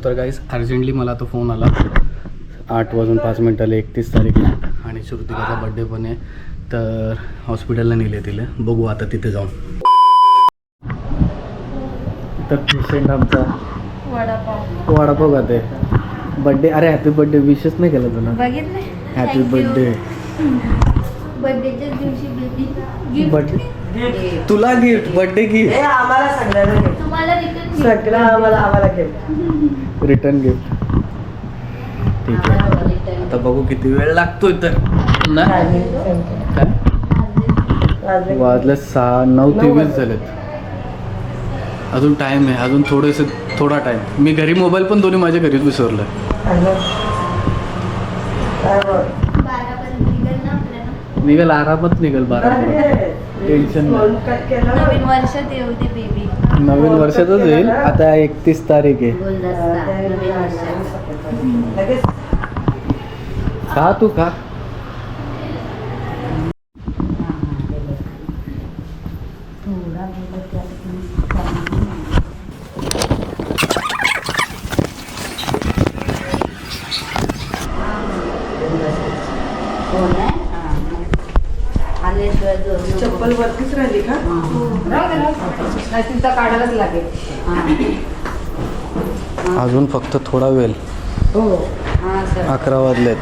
तर गाईस अर्जंटली मला तो फोन आला 8:05 31 तारीखला आणि श्रुतिकाचा बड्डे पण आहे तर हॉस्पिटलला नेले तिला. बघू आता तिथे जाऊन. तर पेशंट आमचा वडापाव खाते. बड्डे अरे हॅपी बड्डे विशच नाही केलं तुला. बघितलं हॅपी बड्डे. बर्थडेच्या दिवशी बड्डे तुला गिफ्ट बड्डे गिफ्ट आम्हाला सगळ्यांना तुम्हाला रिटर्न सगळं आम्हाला गिफ्ट रिटर्न गिफ्ट. ठीक आहे आता बघू किती वेळ लागतोय तर ना. काय वाजले 9:23 झालेत. अजून टाइम आहे. अजून थोडा टाइम. मी घरी मोबाईल पण दोन्ही माझ्या घरीच विसरलं. निघल आरामात निघल 12. टेन्शन नाही. नवीन वर्षात येऊ दे बेबी. नवीन वर्षातच येईल. आता 31 तारीख आहे. गुलदस्ता नवीन वर्षात. खा तू खा. चप्पल वरतीच राहिली का? तिथं काढायलाच लागेल. अजून फक्त थोडा वेळ. 11 वाजलेत.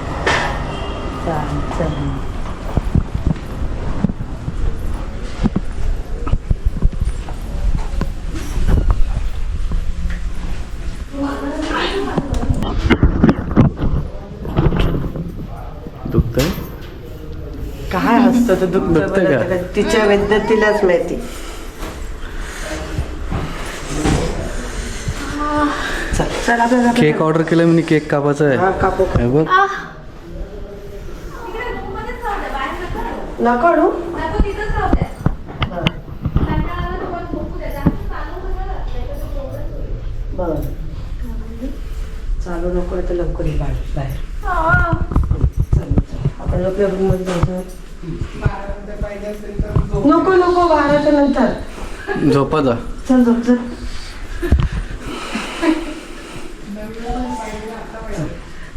दुखतंय काय असतं ते दुखतंय का? दुखत तिच्या विद्यार्थीलाच माहिती. चल आपल्याला केक ऑर्डर केलं मी. केक कापायचा आहे. कापू हे बघ. ना काढू. बर चालू नको तर लवकर ये बाहेर. आपण आपल्या रूम मध्ये जायचं. नको 12च्या नंतर झोपा जा. चल झोप चल.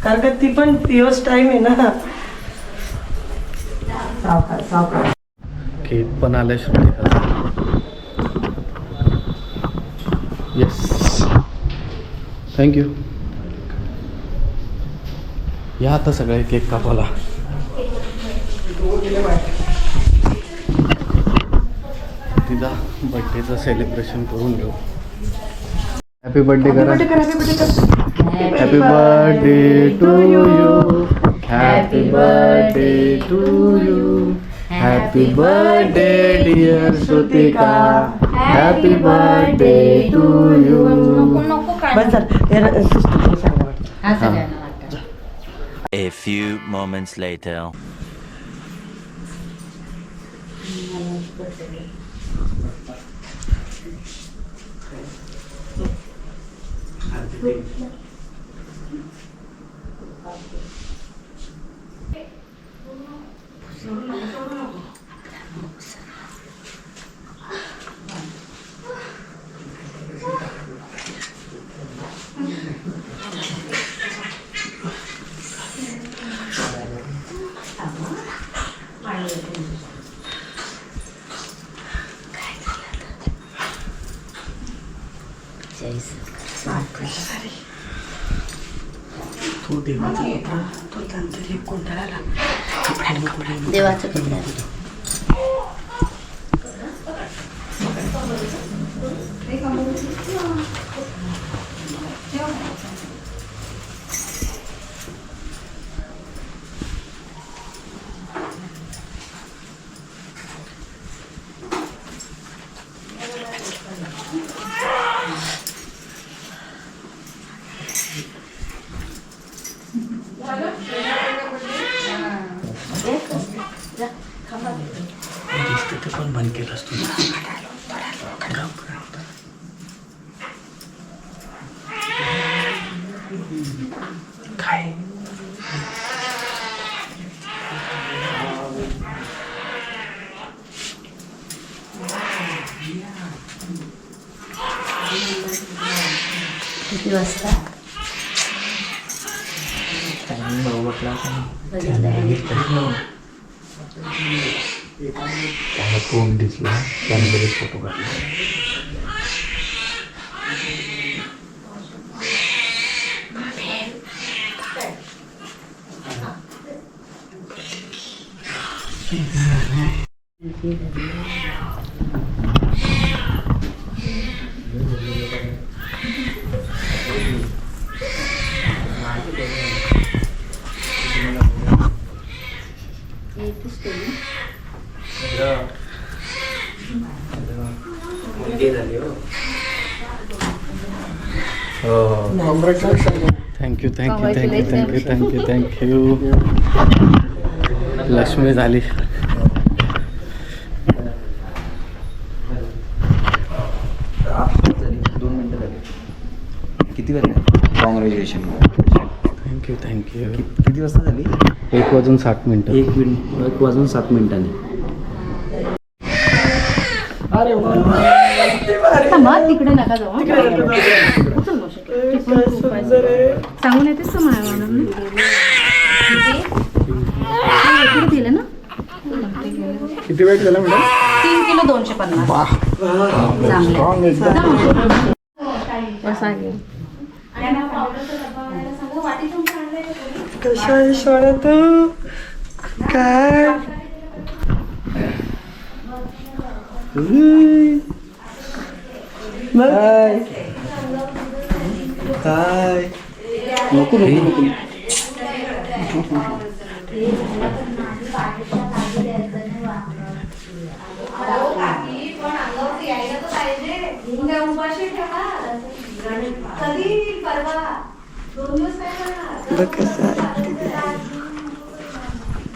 कारण का ती पण दिवस टाइम आहे ना. सावकाश. केक पण आलाय श्रुतिकाचा. Yes thank you. या आता सगळे केक कापायला. तिचा बर्थडेचं सेलिब्रेशन करून घेऊ. हॅपी बर्थडे करा. Happy birthday to you. Happy birthday to you. Happy birthday dear Shrutika. Happy birthday to you. बस झालं. सिस्टरला सांगा वाटतं. A few moments later. तू देवाचा कपडा तो त्यांचा कोणत्याला देवाचं कपडा. तिथे पण बंद केलं असतो. काय किती वाजता? त्याला फोन दिसला त्याने लगेच फोटो काढला. Thank you thank you thank you thank you thank you thank you. Lakshmi झाली. किती वेळ कॉंग्रॅच्युलेशन. Thank you thank you. किती वाजता झाली? 1:60 1:07 तिकडे नका जाऊ सांगून येतेस का दिलं ना. किती वेळ झाला मॅडम? 3 किलो 250. कशा ईश्वरा तू काय काय काय नको नको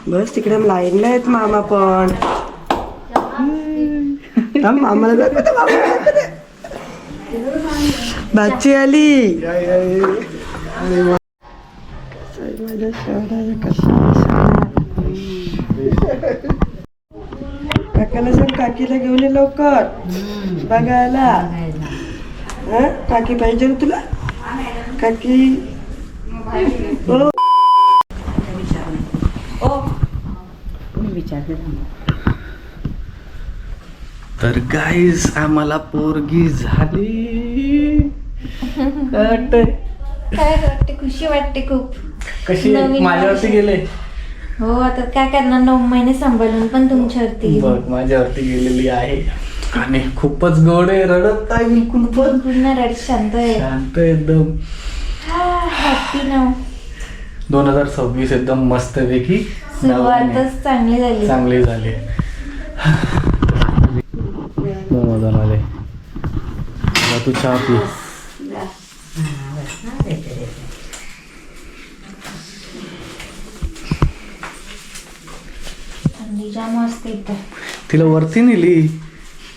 बस तिकडे लाईनला आहेत मामा पण. मामाला दाखवते, मामाला दाखवते. बाची आली. माझ्या शहराला काकाला सांग काकीला घेऊन ये लवकर बघायला. हा काकी पाहिजे ना तुला? काकी तर गाईज आम्हाला पोरगी झाली. काय वाटते? खुशी वाटते खूप. कशी नवीन माझ्यावरती गेले? हो आता काय करणार, 9 महिने सांभाळून पण तुमच्यावरती. बघ माझ्यावरती गेलेली आहे आणि खूपच गोड आहे. रडत नाही बिलकुल पण. पूर्ण रड शांत आहे. शांत एकदम. हॅपी नाव. 2026 एकदम मस्त पैकी सुरुवातच चांगली झाली. चांगली झाली. मजा आले. तू चहा पी. थंडी जाम असते इथं. तिला वरती नेली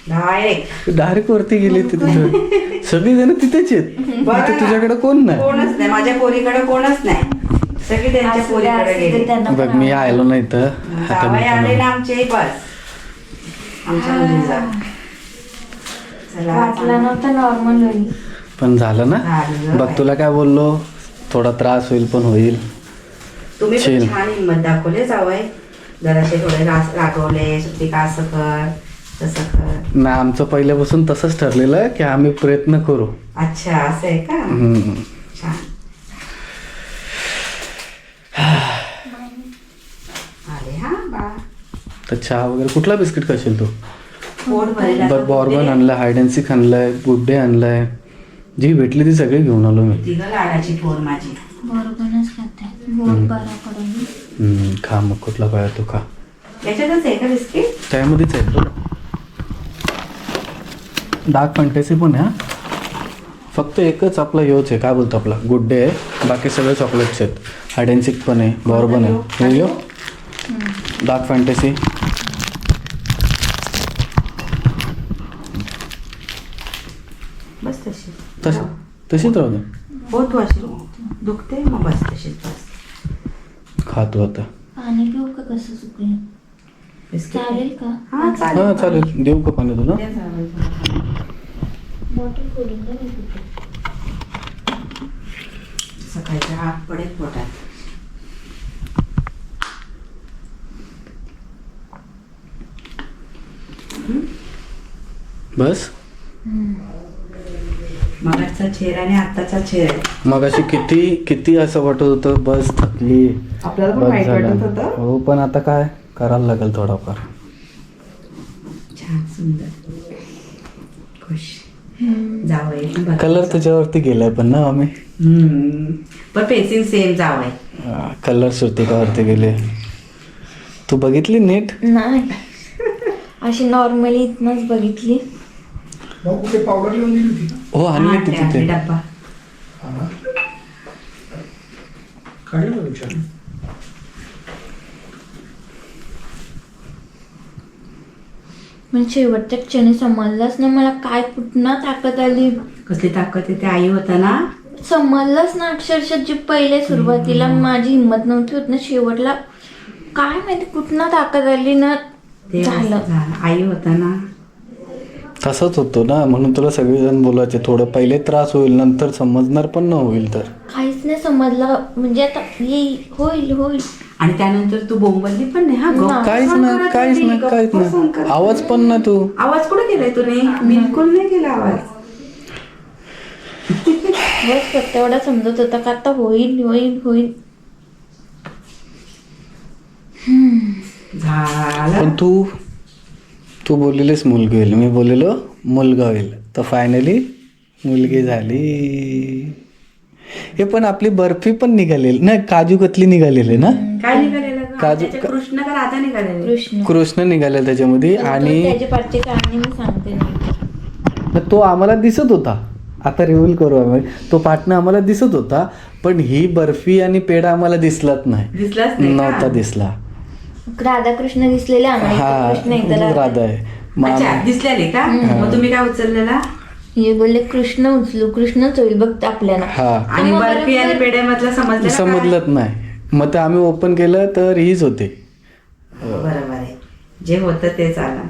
डायरेक्ट वरती गेली. तिथे सगळी जण तिथेच आहेत. तिथे तुझ्याकडे कोण नाही. कोणच नाही माझ्या पोरीकडे कोणच नाही. सगळी त्यांच्या असू दे, पोरीकडे असू दे, गेली. त्यांना बघ पण मी आलो नाही तर जावई आले ना आमचे बस आमच्या मुलीचा. चला वाटलं नव्हतं नॉर्मल होईल. पण झालं ना. झालं. बघ तुला काय बोललो, थोडा त्रास होईल पण होईल. तुम्ही chill. पण छान हिंमत दाखवले जावई. जराशे थोडे रागवले, सुट्टी का असं कर तसं कर. ना आमचं पहिल्यापासून तसंच ठरलेलं की आम्ही प्रयत्न करू. अच्छा असं आहे का? हम्म. छान. आले हा बा. तर चहा वगैरे कुठला बिस्किट खाशील तू? पोट भरेल बघ असं बॉर्बन बोलते. आणलाय, हायडेन्सिक आणलाय, गुड्डे आणलाय. जी भेटली ती सगळी घेऊन आलो मी. ती ग लाडाची पोर माझी. बरोबरच खाते. गोड बरा पडून. खा मग कुठला पाहिजे तो खा. याच्यातच आहे का बिस्किट? त्यामध्येच आहे बघ. डार्क फॅन्टसी पण आहे हा. फक्त एकच आपला ह्योच आहे, काय बोलतो आपला गुड्डे आहे. बाकी सगळे चॉकलेट्स आहेत. हायडेन्सिक पण आहे, बॉर्बन आहे. हे डार्क फॅन्टसी. बस तशी तशीच राहू दे. हो तू अशी दुखते मग बस तशीच बस. खातो आता. पाणी पिऊ का कसं सुकलं? बिस्किट चालेल का? हा चालेल. हां चालेल. देऊ का पाणी तुला? बॉटल खोलून द्या मी पिते. सकाळचा हात पडेल पोटात. बस. मगाचा चेहरा आणि आत्ताचा चेहरा. मग अशी किती किती असं वाटत होतं बस थकली आपल्याला पण बस वाईट झालं. वाटत होतं. हो पण आता काय करायला लागेल थोडाफार. छान सुंदर खुश जावई. कलर तुझ्यावरती गेलाय पण ना आम्ही पण पेन्सिल सेम जावई. कलर श्रुतिकावरती गेले. तू बघितली नीट? नाही अशी नॉर्मली इथनच बघितली. हो आणली ती तिथे. डब्बा पण शेवटच्या क्षणी समजलंच नाही मला काय कुठनं ताकद आली. कसली ताकद आहे. ते आई होता ना. समजलंच ना अक्षरशः जी पहिले सुरुवातीला माझी हिंमत नव्हती होत ना शेवटला काय माहिती कुठनं ताकद आली ना ते झालं. आई होता ना. तसंच होतो ना म्हणून तुला सगळेजण बोलायचे थोडं पहिले त्रास होईल नंतर समजणार पण न होईल. तर काहीच नाही समजलं म्हणजे आता येईल होईल होईल आणि त्यानंतर तू बोंबलली पण नाही. हा गप्प काहीच सहन नाही करत काहीच होती, नाही गप्प काहीच सहन नाही करत आवाज होती. पण ना तू. आवाज कुठे केलाय तुने? बिलकुल नाही केला आवाज. बस फक्त एवढा समजत होता का आता होईल होईल होईल. झाला. पण तू बोललेलीस मुलगी होईल मी बोललेलो मुलगा होईल तर फायनली मुलगी झाली. हे पण आपली बर्फी पण निघालेली नाही काजू कतली निघालेली ना. काय निघालेलं गं? काजू- त्याच्या कृष्ण का राधा निघालेले? कृष्ण कृष्ण निघाले त्याच्यामध्ये आणि त्याच्या पाठची कहाणी मी सांगते नाही. तो आम्हाला दिसत होता. आता रिव्हील करू आम्ही तो पाटणं आम्हाला दिसत होता पण ही बर्फी आणि पेढा आम्हाला दिसलाच नाही. दिसलाच नाही का? राधाकृष्ण नव्हता दिसला. दिसलेले हा कृष्ण इथं राधा आहे मग अच्छा आम्ही- दिसलेले का? मग तुम्ही काय उचललेला? हे बोलले कृष्ण उचलू कृष्णच होईल बघ आपल्याला. हा आणि बर्फी आणि पेढ्यामधला समजलं समजलंच नाही. मग ते आम्ही ओपन केलं तर हीच होते. बरोबर आहे. जे होतं तेच आलं.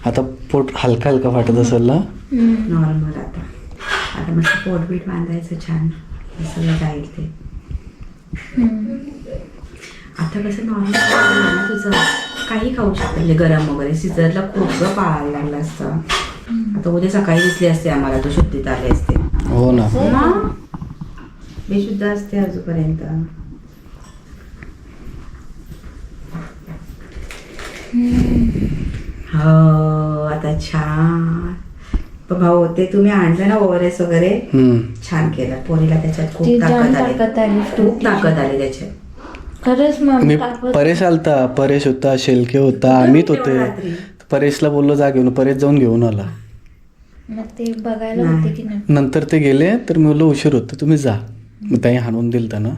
आता पोट हलका हलका वाटत असेल ना. नॉर्मल आता मस्त पोटबीट बांधायचं छान सगळं जाईल ते. आता कसं नॉर्मल तुझं काही खाऊ शकतं म्हणजे गरम वगैरे. सिझरला खूप पाळायला लागलं असतं. आता उद्या सकाळी दिसली असते आम्हाला तो शुद्धीत आले असते. हो ना मग बेशुद्ध असते अजूनपर्यंत. हो आता छान. पण भाऊ ते तुम्ही आणलं ना ओव्हरेस वगैरे छान केलं. पोरीला त्याच्यात खूप ती जाम ताकद ताकद आली. आली. खूप ताकद आली त्याच्यात. खरंच मग मी परेश आलता. परेश होता शेलके होता अमित होते. रात्री. परेशला बोललो जा घेऊन परेश जाऊन घेऊन आला. मग ते बघायला होते की नाही. नंतर ते गेले तर मी बोललो उशीर होतं तुम्ही जा. मग त्याही हाणून दिलं त्यानं.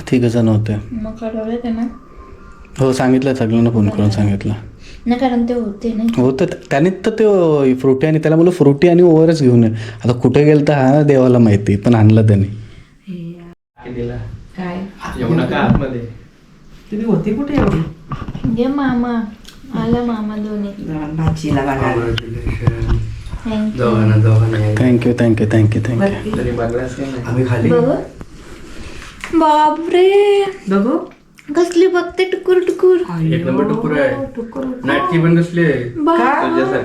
ठीक जण होते. मग कळवलं त्यांना हो सांगितलं सगळ्यांना फोन करून सांगितलं. नाही कारण ते होते नाही. हो तर त्याने तर ते फ्रुटी आणि त्याला बोललो फ्रुटी आणि ओव्हरच घेऊन ये. आता कुठे गेलं तर हा देवाला माहिती पण आणलं त्याने. काय एवढा का आतमध्ये तुम्ही होती कुठे एवढी? घे मामा आला मामा दोन्ही. भाजीला बघा. Thank you thank you thank you thank you. तरी बघलाच नाही आम्ही खाली बघ बापरे बघू कसली बघते टुकुर टुकुर. एक नंबर टुकुर आहे. नाटकी पण कसली आहे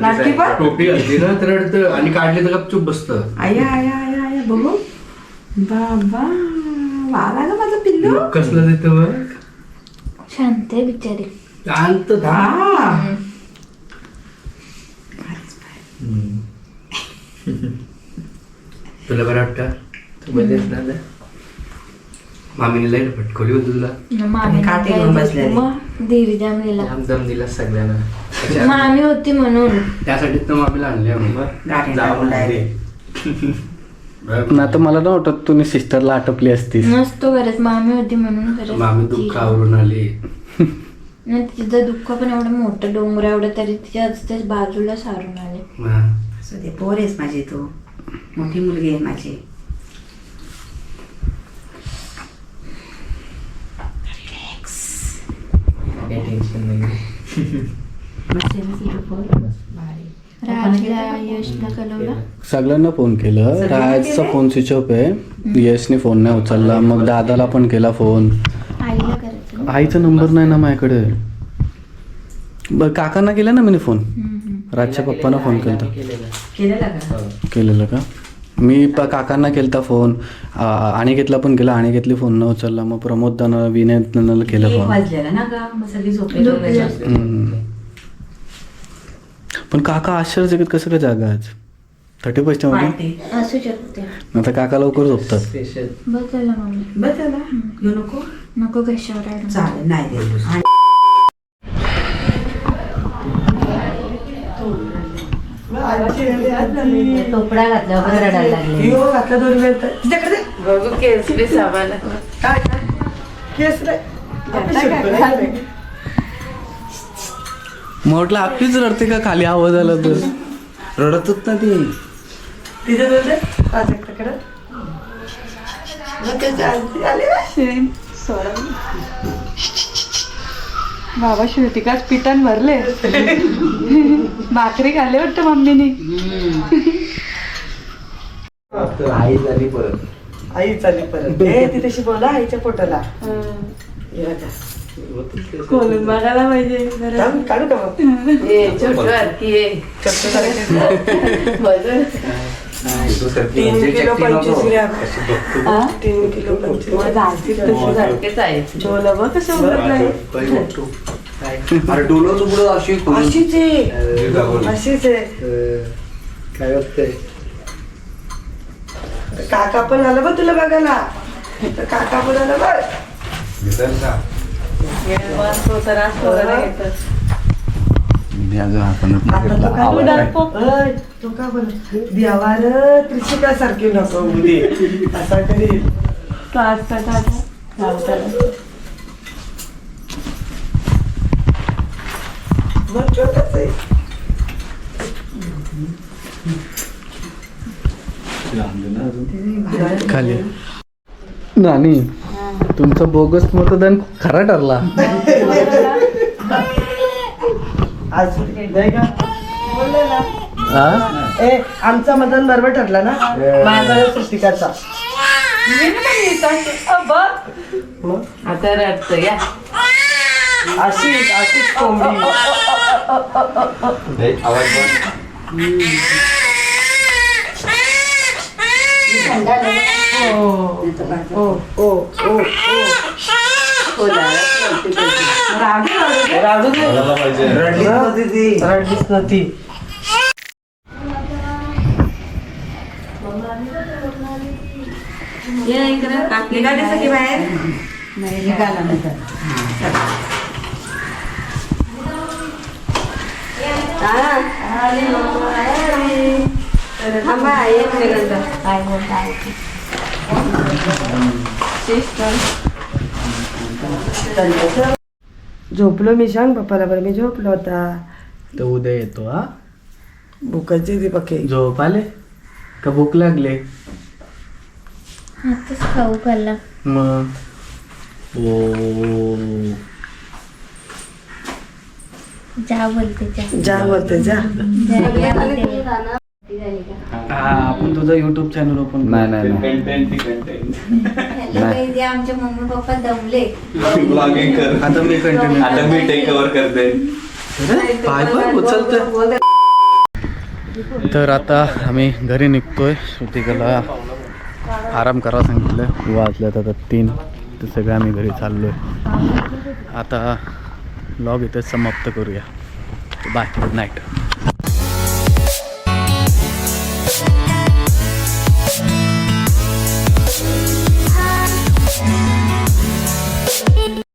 नाटकी पण? टोपी घातली ना तर रडतं आणि काढली तर गपचूप बसतं. आया आया आया आया बघू. बाबा वाला ग माझं पिल्लू. कसलं देतं बघ. शांत आहे बिचारी. शांत हा. तुला बरं वाटतं तू बरेच ना मामीने लई फटकवली होती तुला. मामी काठी घेऊन बसलेली. मग देवी जामलेला दम दिला सगळ्यांना. मामी होती म्हणून. त्यासाठीच तर मामीला आणले आम्ही. गाठी जाऊन टाकून आले. पण आता मला ना वाटत तुम्ही सिस्टरला आटपली असतीस. नसतो खरंच मामी होती म्हणून खरंच. मामी दुःख आवरून आली. नाही तिचं दुःख पण एवढं मोठं डोंगर एवढं तरी तिच्या त्याच बाजूला सारून आले. असं ते पोर आहेस माझी तू. मोठी मुलगी आहे माझी. काही टेन्शन नाही. मस्त आहे ना तुझं पोर? भारी. राजला यशला कळवला. सगळ्यांना फोन केलं. राजचा फोन स्विच ऑफ आहे. यशने फोन नाही उचलला. मग दादाला पण केला फोन. आईला करायचं. आईचा नंबर नाही ना माझ्याकडे. बरं काकांना केला ना मी फोन. राजच्या पप्पांना फोन केला केलेला का? केलेलं का मी काकांना केलता फोन. अनिकेतला पण केला. अनिकेतली फोन न उचलला. मग प्रमोद दाना विनय दानाला केलं 1 फोन. वाजलेला ना ग, मग सगळी झोपेली. पण काका आश्चर्यचकित कसं काय जागा आज 31 मध्ये. पार्टी असू शकते. आता काका लवकर झोपतात. स्पेशल. बस झालं मम्मी. बस झाला, घेऊ नको. नको कशावर आहे. चालेल, नाही देऊ. आणि टोपडा घातल्यावर रडायला लागले. हो घातला 2 वेळ तर तिच्याकडे बघू केस बी साबाला. काय केस रे आपली शिकतो. म्हटलं आपलीच रडते का खाली आवाज आला तर. रडतच ना ती. तिच्या बोलते आज एकटं करत मग ते जाणती आली बाबा श्रुतिकाच पिठण भरले. भाकरी खाल्ली वाटतं मम्मीनी. आई झाली परत. आई चालली परत ती तशी बोला आईच्या पोटाला हे बघा. खोलून बघायला पाहिजे. थांब, काढू का मग छोटू हरकी आहे. चपटे सारखे. बघ. 3 किलो 25 ग्रॅम 3 किलो 25 सारखेच आहे. झोला बघ कसं उघडलंय. अरे डोलोचं पुढं अशी अशीच आहे अशीच आहे. काय वाटतंय. काका पण आला बघ तुला बघायला. काका पण आला बघ. तो का बरं देवार त्रिशिका सारखी नको उदी असा करी. मग छोटंच आहे. खाली नानी तुमचं बोगस मतदान खरा ठरला. आज नाही का बोलले ना. हा ए आमचा मतदान बरोबर ठरला ना. माझा सृष्टिकाचा. मग आता रडतं या. अशीच अशीच कोंबडी. आवाज ओ ओ ओ ओ राजू दे. रडलीच नव्हती. निघाले सगळी बाहेर. नाही निघाला नंतर. झोपलो मी सांग पप्पाला बरं मी झोपलो होता. तर उद्या येतो. हा भुकाची ती पक्के झोप आले का भूक लागले. आताच खाऊ खाल्ला. मग जा बोलते जा बोलते जा. आपण तुझं युट्यूब चॅनल ओपन. नाही नाही आमचे मम्मी पप्पा दमले. आता मी कंटिन्यू. आता मी टेक ओव्हर करते. पाय पण उचलतोय. तर आता आम्ही घरी निघतोय. श्रुतिकाला आराम करा सांगितलं. वाजल्यात आता 3. तर सगळे आम्ही घरी चाललोय. आता व्लॉग इथेच समाप्त करूया. बाय. Good night.